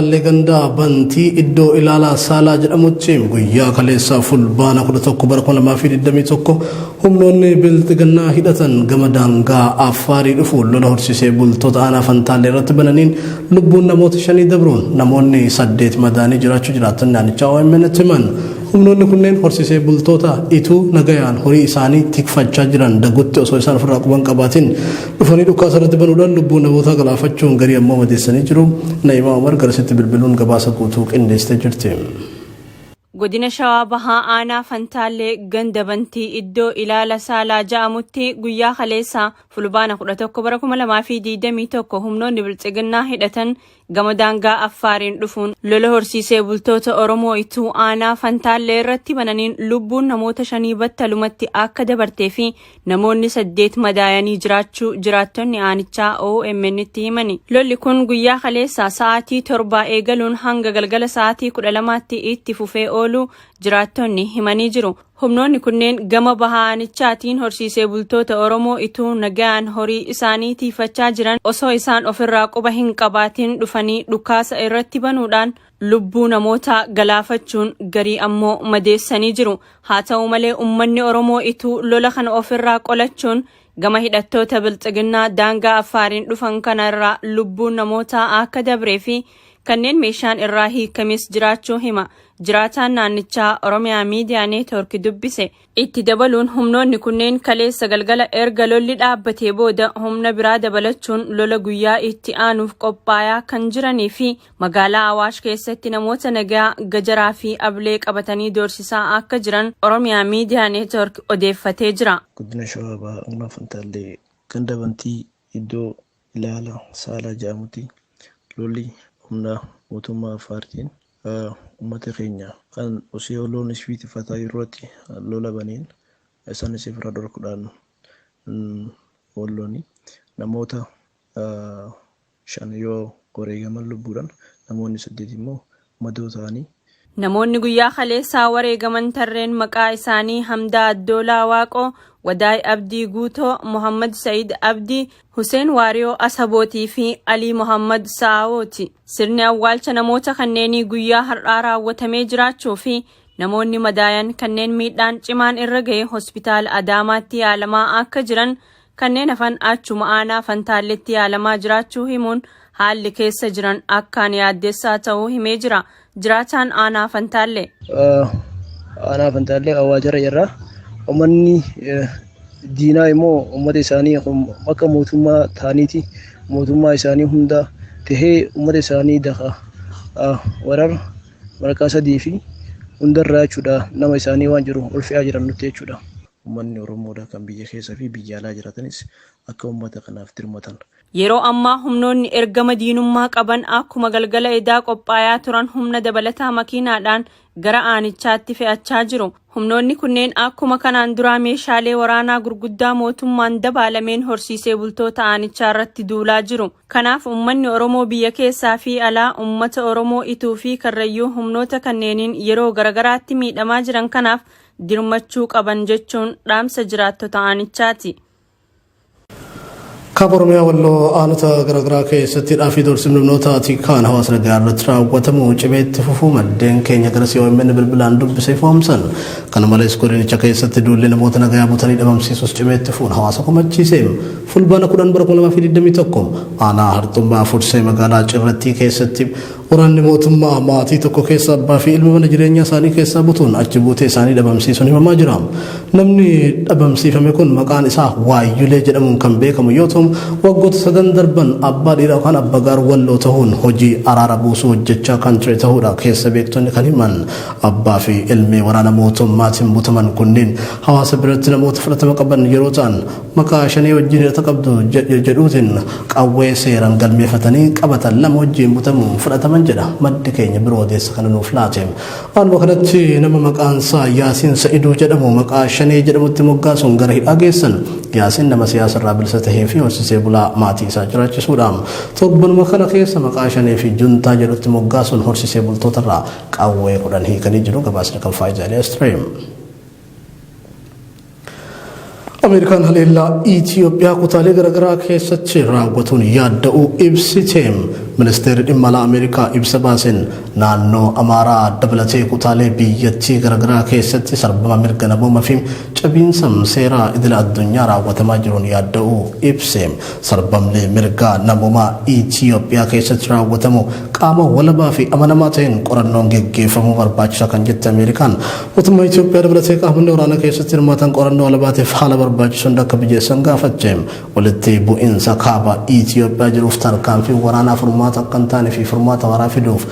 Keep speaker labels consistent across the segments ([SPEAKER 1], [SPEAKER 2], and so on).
[SPEAKER 1] Leganda bantii iddoo ilaalaa saalaa jedhamutti guyyaa kaleessaa fulbaana 11 bara 2021 humnoonni bilxiginnaa hidhatan gama daangaa Affaarii dhufuun lola horsiisee bultoota aanaa Fantaallee irratti bananiin lubbuun namoota 5 dabruun namoonni 8 madaanii jiraachuu jiraatan naannicha OMN himan. Humnoonni kunneen horsiisee bultoota ituu nagayaan horii isaanii tikfachaa jiran dagutti osoo isaan ofirraa quban qabaatiin dhufanii dhukaasa irratti banuudhaan lubbuu namoota galaafachuun garii ammoo madeessanii jiru. Naa'imaa Umar garasitti bilbiluun gabaasa guutuu qindeessitee jirti.
[SPEAKER 2] Godina Shawaa Bahaa aanaa Fantaallee ganda bantii iddoo ilaala saalaa jedhamutti guyyaa kaleessaa fulbaana 11 bara 2021 humnoonni bilxiginnaa hidhatan gama daangaa Affaariin dhufuun lola horsiisee bultoota Oromoo ituu aanaa Fantaallee irratti bananiin lubbuun namoota 5 battalumatti akka dabartee fi namoonni 8 madaayanii jiraachuu jiraattonni aanichaa OMN itti himani. Lolli kun guyyaa kaleessaa sa'aatii 7 eegaluun hanga galgala sa'aatii 12tti itti fufee oolu jiraattonni himanii jiru. Humnoonni kunneen gama bahaanichaatiin horsiisee bultoota Oromoo ituu nagayaan horii isaanii tiifachaa jiran osoo isaan ofirraa quba hin qabaatiin dhufanii dhukaasa irratti banuudhaan lubbuu namoota galaafachuun garii ammoo madeessanii jiru. Haa ta'u malee uummanni Oromoo ituu lola kana ofirraa qolachuun gama hidhattoota bilxiginnaa daangaa Affaariin dhufan kanarraa lubbuun namoota akka dabree fi kanneen meeshaan irraa hiikames jiraachuu hima. Jiraataan naannichaa Oromiyaa Miidiyaa Neetwoork dubbise. Itti dabaluun humnoonni kunneen kaleessa galgala erga lolli dhaabbatee booda humna biraa dabalachuun lola guyyaa itti aanuuf qophaayaa kan jiranii fi magaalaa Awaash keessatti namoota nagaa gajaraa fi ablee qabatanii doorsisaa akka jiran Oromiyaa Miidiyaa Neetwoork odeeffatee jira.
[SPEAKER 3] Godina Shawaa Bahaa aanaa Fantaallee ganda bantii iddoo ilaala saalaa jedhamutti lolli humna mootummaa Affaariin uummata keenya kan osoo loon isfiitifataa yerootti lola baniin isaanis irra dorkuudhaan wallooni namoota 5 yoo wareegaman lubbuudhaan namoonni 8 immoo madoo ta'anii.
[SPEAKER 2] Namoonni guyyaa kaleessaa wareegaman tarreen maqaa isaanii Hamdaa Addoolaa Waaqoo, Wadaay Abdii Guutoo, Muhammad Sa'iid Abdii, Huseen Waariyoo Asabootii fi Alii Muhammad Saawooti. Sirni awwaalcha namoota kanneenii guyyaa har'aa raawwatamee jiraachuu fi namoonni madaayan kanneen miidhaan cimaan irra ga'e hospitaala Adaamaatti yaalamaa akka jiran kanneen hafan achuma aanaa Fantaalleetti yaalamaa jiraachuu himuun haalli keessa jiran akkaan yaaddessaa ta'uu himee jira. Jiraataan aanaa Fantaallee.
[SPEAKER 3] Aanaa Fantaallee Awaajara irraa uummanni diinaa immoo uummata isaanii akka mootummaa ta'aniiti mootummaa isaanii hunda tahee uummata isaanii daka warar marqaa 3 fi hundarraa jechuudha nama isaanii waan jiru ol fe'aa jiran nutti jechuudha. Uummanni Oromoodha kan biyya keessa fi biyya alaa jiratanis akka uummata kanaaf dirmatan.
[SPEAKER 2] Yeroo ammaa humnoonni ergama diinummaa qaban akkuma galgala edaa qophaayaa turan humna dabalataa makiinaadhaan gara aanichaatti fe'achaa jiru. Humnoonni kunneen akkuma kanaan duraa meeshaalee waraanaa gurguddaa mootummaan dabaalameen horsiisee bultoota aanichaa irratti duulaa jiru. Kanaaf uummanni Oromoo biyya keessaa fi alaa uummata Oromoo ituu fi karrayyuu humnoota kanneeniin yeroo garagaraatti miidhamaa jiran kanaaf dirmachuu qaban jechuun dhaamsa jiraattota aanichaati.
[SPEAKER 1] Oromiyaa walloo aanota garaagaraa keessatti dhaafii doorsimnootaatii kaan hawaasa nagaa irratti raawwatamu cimeetti fufuu maddeen keenya garasii OMN bilbilaan dubbisee foomsan. Kana malees godinicha keessatti duulli namoota nagaa butanii dhabamsiisus cimeetti fuun hawaasa komachiisee. Fulbaana 10 bara 2021 aanaa Harxumaa Fursee magaalaa Cirrattii keessatti waraanni mootummaa maatii tokko keessa abbaa fi ilma mana jireenyaa isaanii keessaa butuun achi buutee isaanii dhabamsiisuun himamaa jira. Namni dhabamsiifame kun maqaan isaa Waayyulee jedhamuun kan beekamu yoo ta'u waggoota 9 darban abbaa dhiiraa yookaan abbaa gaar walloo ta'uun hojii araara buusuu hojjechaa kan ture ta'uudha keessa beektonni kan himan. Abbaa fi ilmi waraana mootummaatiin butaman kunneen hawaasa biratti namoota fudhatama qaban yeroo ta'an maqaa shanee wajjin hidhata qabdu jedhuutiin qawwee seeraan galmeeffatanii qabatan lama wajjin butamuun fudhataman jedha. Maddi keenya biroo odeessa kana nuuf laate. Waanuma kanatti nama maqaan isaa Yaasiin Sa'iduu jedhamu maqaa shanee jedhamutti moggaasuun gara hidhaa geessan. Yaasiin nama siyaasa irraa bilisa tahee fi horsiisee bulaa maatii isaa jiraachisuudhaan torbanuma kana keessa maqaa shanee fi juntaa jedhutti moggaasuun horsiisee bultoota irraa qawwee 10 hiikanii jiru. Gabaasni kan Faayizaalee Stream. Ameerikaan haleellaa Itoophiyaa kutaalee garaagaraa keessatti raawwatuun yaadda'uu ibsiteem. Ministeerri dhimma alaa Ameerikaa ibsa baaseen naannoo Amaaraa dabalatee kutaalee biyyattii garaagaraa keessatti sarbama mirga namoomaa fi cabiinsa seeraa idila addunyaa raawwatamaa jiruun yaadda'uu ibseem. Sarbamni mirga namoomaa Itoophiyaa keessatti raawwatamu qaama walabaa fi amanamaa ta'een qorannoon geggeeffamuu barbaachisa kan jette Ameerikaan mootummaa Itoophiyaa dabalatee qaamonni waraana keessatti hirmaatan qorannoo walabaatiif haala barbaachisuun akka biyyeessan gaafateem. Walitti bu'iinsa kaaba Itoophiyaa jiruuf tarkaanfii waraanaa furmaata akka hin taane fi furmaata waraa fiduuf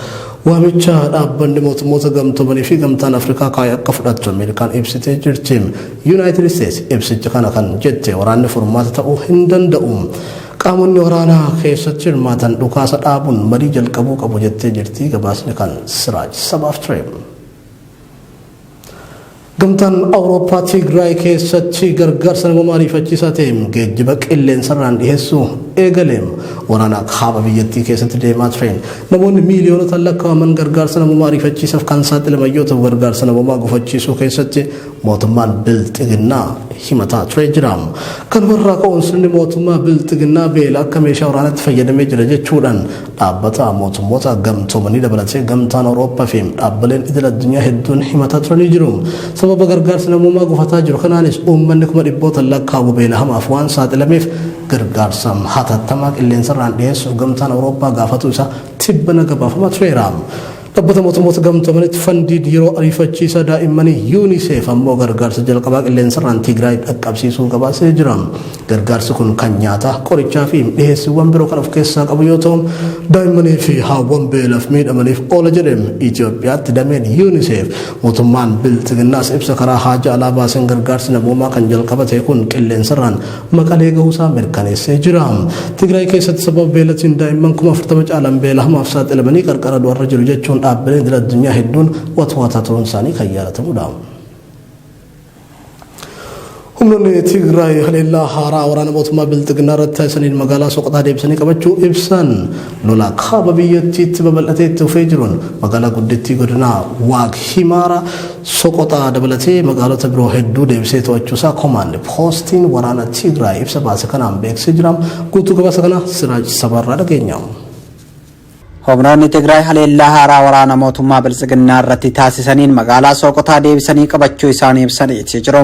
[SPEAKER 1] waamicha dhaabbanni mootummoota gamtoomanii fi gamtaan Afrikaa kaayee akka fudhattu Ameerikaan ibsitee jirti. Yuunaayitid Isteetsi ibsicha kana kan jette waraanni furmaata ta'uu hin danda'u. Qaamonni waraanaa keessatti hirmaatan dhukaasa dhaabuun marii jalqabuu qabu jettee jirti. Gabaasni kan Siraaj sabaaf ture. Gamtaan Awurooppaa Tigraay keessatti gargaarsa namoomaa ariifachiisaa ta'een geejjiba qilleensarraan dhiyeessuu eegaleem. Waraana kaaba biyyattii keessatti deemaa tureen namoonni miiliyoonota lakkaa'aman gargaarsa namoomaa ariifachiisaaf kan saaxilaman yoo ta'u gargaarsa namoomaa gufachiisuu keessatti mootummaan bilxiginnaa himataa ture jira. Kan warraa ka'uun sirni mootummaa bilxiginnaa beela akka meeshaa waraanaatti fayyadamee jira jechuudhaan dhaabbata mootummoota gamtoomanii dabalatee gamtaan Awurooppaa fi dhaabbileen idil addunyaa hedduun himataa turanii jiru. Sababa gargaarsa namoomaa gufataa jiru kanaanis uummanni kuma dhibboota lakkaa'u beela hamaaf waan saaxilameef gargaarsa hatattamaa qilleensarraan dhiyeessuuf gamtaan Awurooppaa gaafatu isaa tibbana gabaafamaa tureera. Dhaabbata mootummoota gamtoomanitti fandiin yeroo ariifachiisaa daa'immanii UNICEF ammoo gargaarsa jalqabaa qilleensarraan Tigraay dhaqqabsiisuu gabaasee jira. Gargaarsi kun kan nyaataa, qorichaa fi dhiyeessiiwwan biroo kan of keessaa qabu yoo ta'u daa'immanii fi haawwan beelaaf miidhamaniif oola jedhame. Itoophiyaatti dameen UNICEF mootummaan bilxiginnaas ibsa karaa haja alaa baaseen gargaarsi namoomaa kan jalqabate kun qilleensarraan Maqalee gahuusaa mirkaneessee jira. Tigraay keessatti sababa beelatiin daa'imman 40 caalan beela hamaaf saaxilamanii qarqara du'arra jiru jechuun dhaabbileen idil addunyaa hedduun watwaataa turuun isaanii kan yaadatamudha. Humnoonni Tigraay haleellaa haaraa waraana mootummaa bilxiginnaa irratti taasisaniin magaalaa Soqotaa deebisanii qabachuu ibsan. Lola kaaba biyyattiitti babal'atee itti fufee jiruun magaalaa guddittii godinaa Waag Himaara Soqotaa dabalatee magaalota biroo hedduu deebisee to'achuusaa koomaandi poostiin waraana Tigraay ibsa baase kanaan beeksisee jira. Guutuu gabaasa kana Siraaj sabarraa dhageenya.
[SPEAKER 4] Humnoonni Tigraay haleellaa haaraa waraana mootummaa bilxiginnaa irratti taasisaniin magaalaa Soqotaa deebisanii qabachuu isaanii ibsanii jiru.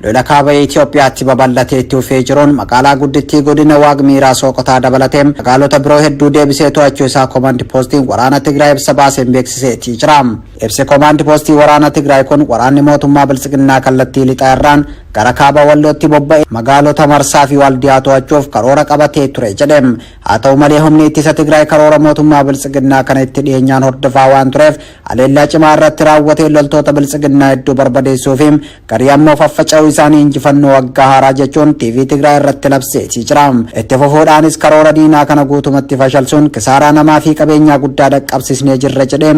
[SPEAKER 4] Lola kaaba Itoophiyaatti babal'atee itti fufee jiruun magaalaa guddittii godina Waag Miiraa Soqotaa dabalatee magaalota biroo hedduu deebisee to'achuu isaa koomaandi poostiin waraana Tigraay ibsa baaseen beeksisee jira. Ibsi koomaandi poostii waraana Tigraay kun waraanni mootummaa bilxiginnaa kallattii lixaa irraan gara kaaba wallootti bobba'e magaalota Marsaa fi Waldiyaa to'achuuf karoora qabatee ture jedhe. Haa ta'u malee humni ittisa Tigraay karoora mootummaa bilxiginnaa kana itti dhiyeenyaan hordofaa waan tureef haleellaa cimaa irratti raawwatee loltoota bilxiginnaa hedduu barbadeessuu fi garii ammoo faffaca'uu isaanii injifannoo waggaa haaraa jechuun TV Tigraay irratti labsee jira. Itti fufuudhaanis karoora diinaa kana guutumatti fashalsuun kisaaraa namaa fi qabeenyaa guddaa dhaqqabsiisnee jirra jedhe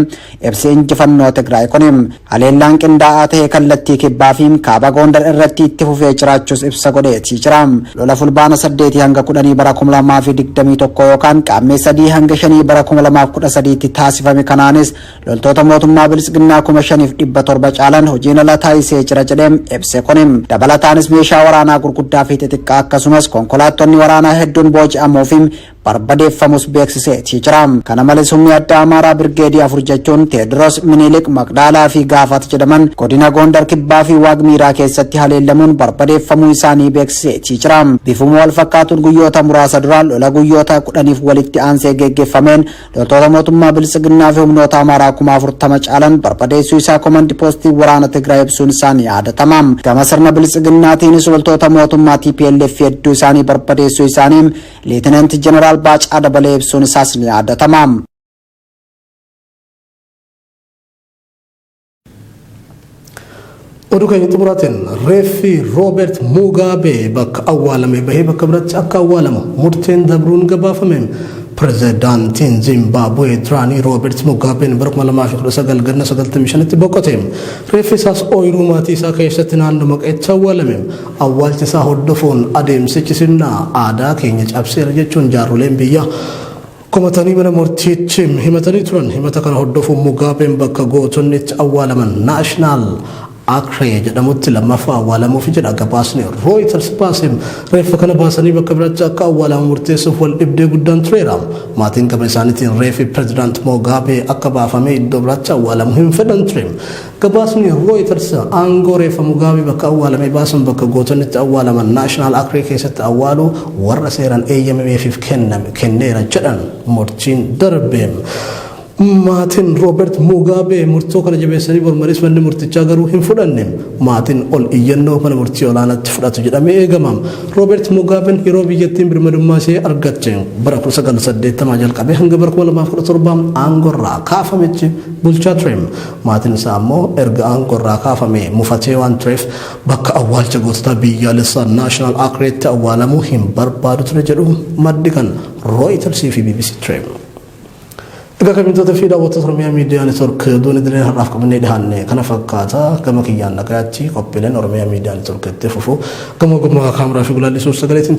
[SPEAKER 4] ibsi injifannoo Tigraay kun. Haleellaan qindaa'aa ta'e kallattii kibbaa fi kaaba Gondar irratti itti fufee jiraachuus ibsa godhee jira. Lola fulbaana 8 hanga 10 bara 2021 yookaan qaammee 3 hanga 5 bara 2013 taasifame kanaanis loltoota mootummaa bilxiginnaa 5,700 caalan hojiin ala taasisee jira jedhee ibse kun. Dabalataanis meeshaa waraanaa gurguddaa fi xixiqqaa akkasumas konkolaattonni waraanaa hedduun booji'amuu fi barbadeeffamus beeksisee jira. Kana malees humni addaa Amaaraa Birgeedii 4 jechuun Teediroos Minilik Maqdaalaa fi Gaafat jedhaman godina Gondar kibbaa fi Waag Miiraa keessatti haleellamuun barbadeeffamuu isaanii beeksisee jira. Bifuma wal fakkaatuun guyyoota muraasa dura lola guyyoota 10f walitti aansee geggeeffameen loltoota mootummaa bilxiginnaa fi humnoota Amaaraa 40,000 caalan barbadeessuu isaa koomaandi poostii waraana Tigraay ibsuun isaanii yaadatama. Gama sirna bilxiginnaatiinis loltoota mootummaa TPLF hedduu isaanii barbadeessuu isaanii Lieutenant General Baacaa Dabalee ibsuun isaas ni yaadatama.
[SPEAKER 1] Oduu keenya xumuraatiin reeffi Roobert Mugaabee bakka awwaalame bahee bakka biratti akka awwaalamu murteen dabruun gabaafame. Pirezidaantiin Zimbaabuwee duraanii Roobert Mugaabeen bara 2019 ganna 95tti boqote. Reeffi isaas ooyiruu maatii isaa keessatti naannoo maqeetti awwaalame. Awwaalchi isaa hordofuun adeemsichi sirna aadaa keenya cabseera jechuun jaarsoleen biyyaa komatanii mana murtiitti himatanii turan. Himata kana hordofuun Mugaabeen bakka gootonni itti awwaalaman Naashinaal Akre jedhamutti lammaffaa awwaalamuuf jedha gabaasni Reuters baasee reeffa kana baasanii bakka biraatti akka awwaalamu murteessuuf wal dhibdee guddaan tureera. Maatiin gama isaaniitiin reeffi President Mugabe akka baafamee iddoo biraatti awwaalamu hin fedhan ture. Gabaasni Reuters aangoo reeffa Mugabe bakka awwaalamee baasan bakka gootonni awwaalaman National Akre keessatti awwaalu warra seeraan eeyyameef kenneera jedhan murtiin darbe. Maatiin Robert Mugabe murtoo kana jabeessanii mormanis manni murtichaa garuu hin fudhanne. Maatiin ol iyyannoo mana murtii olaanaatti fudhatu jedhamee eegama. Robert Mugabe yeroo biyyattiin birmadummaa ishee argatte bara 1980 jalqabee hanga bara 2017 aangorraa kaafametti bulchaa ture. Maatiin isaa immoo erga aangorraa kaafame mufatee waan tureef bakka awwaalcha goototaa biyyaalessaa National Akreetti awwaalamuu hin barbaadu ture jedhu maddi kan Reuters fi BBC ture. Egaa kabintoota fi daawwattoota Oromiyaa Miidiyaa Neetwoork doonii dirree har'aaf qabannee dhiyaanne kana fakkaata gama kiyyaan nagaatti qophiileen Oromiyaa Miidiyaa Neetwoorkitti fufu gama kaameraa fi gulaallisuuf sagaleetiin